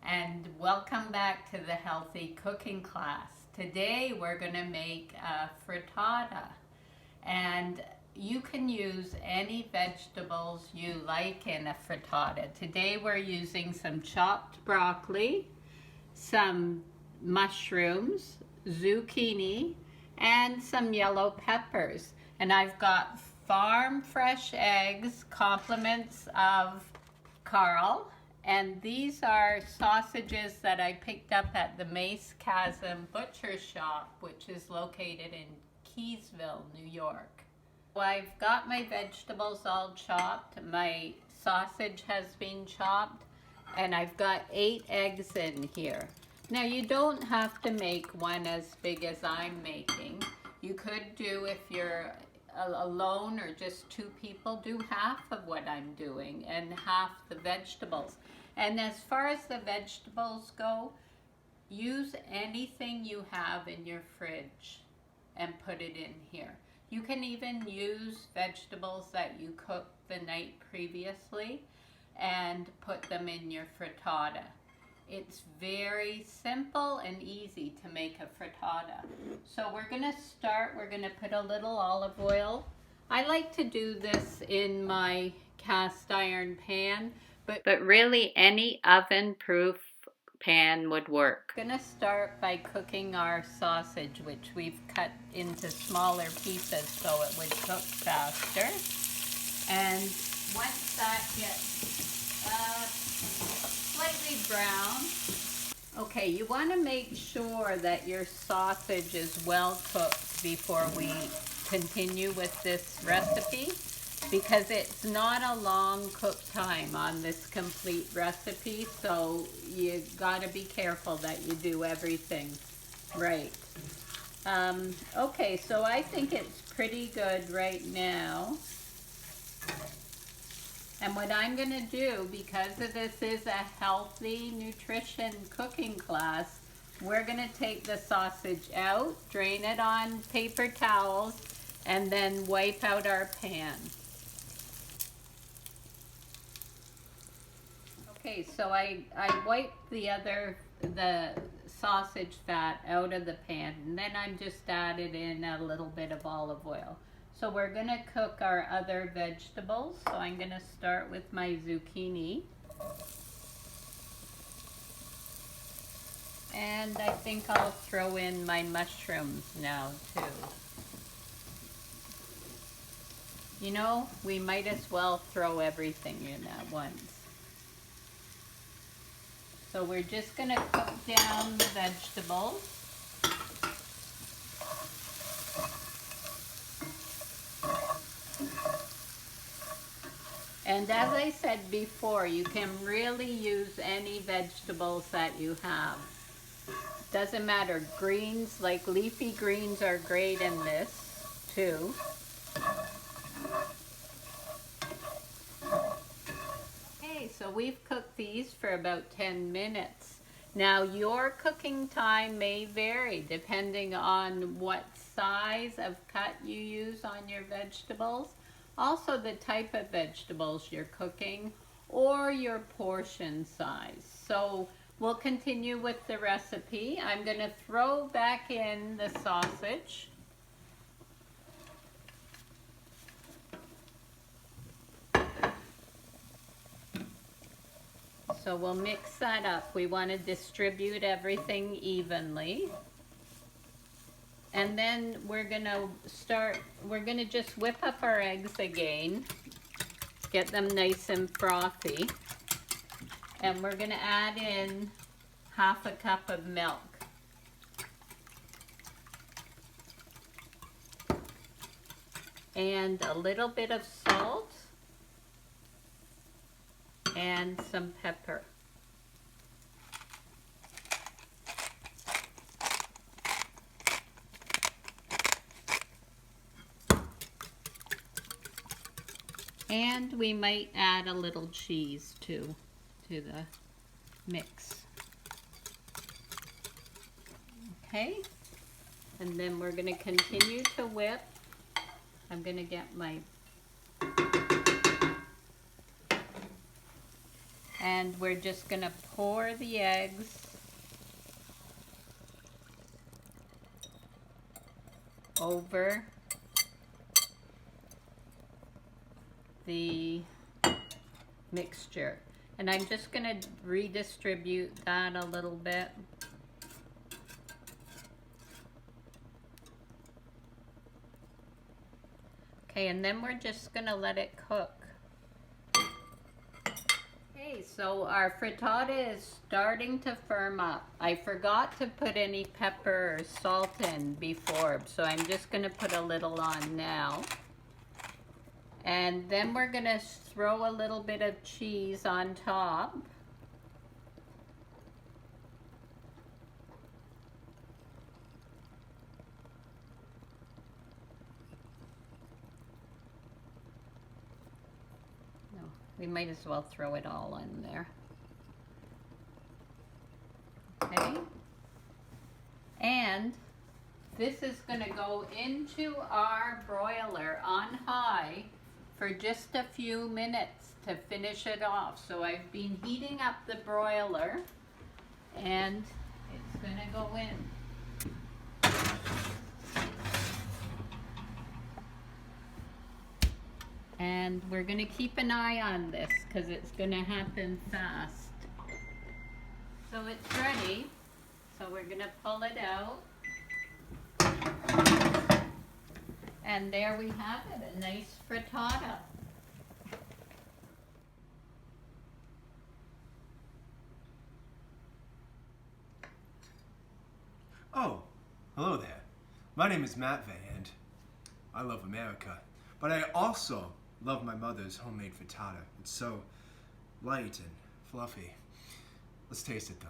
and welcome back to the healthy cooking class. Today we're going to make a frittata, and you can use any vegetables you like in a frittata. Today we're using some chopped broccoli, some mushrooms, zucchini, and some yellow peppers. And I've got farm fresh eggs, compliments of Carl. And these are sausages that I picked up at the Mace Chasm Butcher Shop, which is located in Keysville, New York. So I've got my vegetables all chopped. My sausage has been chopped. And I've got 8 eggs in here. Now you don't have to make one as big as I'm making. You could do, if you're alone or just 2 people, do half of what I'm doing and half the vegetables. And as far as the vegetables go, use anything you have in your fridge and put it in here. You can even use vegetables that you cooked the night previously and put them in your frittata. It's very simple and easy to make a frittata. So we're gonna put a little olive oil. I like to do this in my cast iron pan, but really any oven proof pan would work. We're gonna start by cooking our sausage, which we've cut into smaller pieces so it would cook faster. And once that gets slightly brown. Okay, you want to make sure that your sausage is well cooked before we continue with this recipe, because it's not a long cook time on this complete recipe, so you got to be careful that you do everything right. Okay, so I think it's pretty good right now. And what I'm going to do, because this is a healthy nutrition cooking class, we're going to take the sausage out, drain it on paper towels, and then wipe out our pan. Okay, so I wiped the sausage fat out of the pan, and then I'm just added in a little bit of olive oil. So we're going to cook our other vegetables. So I'm going to start with my zucchini. And I think I'll throw in my mushrooms now too. You know, we might as well throw everything in at once. So we're just going to cook down the vegetables. And as I said before, you can really use any vegetables that you have. Doesn't matter, greens, like leafy greens are great in this too. Okay, so we've cooked these for about 10 minutes. Now your cooking time may vary depending on what size of cut you use on your vegetables. Also the type of vegetables you're cooking or your portion size. So we'll continue with the recipe. I'm going to throw back in the sausage. So we'll mix that up. We want to distribute everything evenly. And then we're gonna just whip up our eggs again, get them nice and frothy. And we're gonna add in half a cup of milk. And a little bit of salt and some pepper. And we might add a little cheese too to the mix. Okay, and then we're going to continue to whip. I'm going to get my And we're just gonna pour the eggs over the mixture. And I'm just gonna redistribute that a little bit. Okay, and then we're just gonna let it cook. Okay, so our frittata is starting to firm up. I forgot to put any pepper or salt in before, so I'm just gonna put a little on now. And then we're gonna throw a little bit of cheese on top. We might as well throw it all in there. Okay. And this is going to go into our broiler on high for just a few minutes to finish it off. So I've been heating up the broiler and it's going to go in. And we're going to keep an eye on this because it's going to happen fast. So it's ready. So we're going to pull it out. And there we have it, a nice frittata. Oh, hello there. My name is Matt and I love America. But I also love my mother's homemade frittata. It's so light and fluffy. Let's taste it though.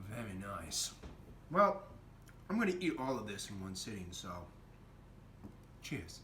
Very nice. Well, I'm gonna eat all of this in one sitting, so cheers.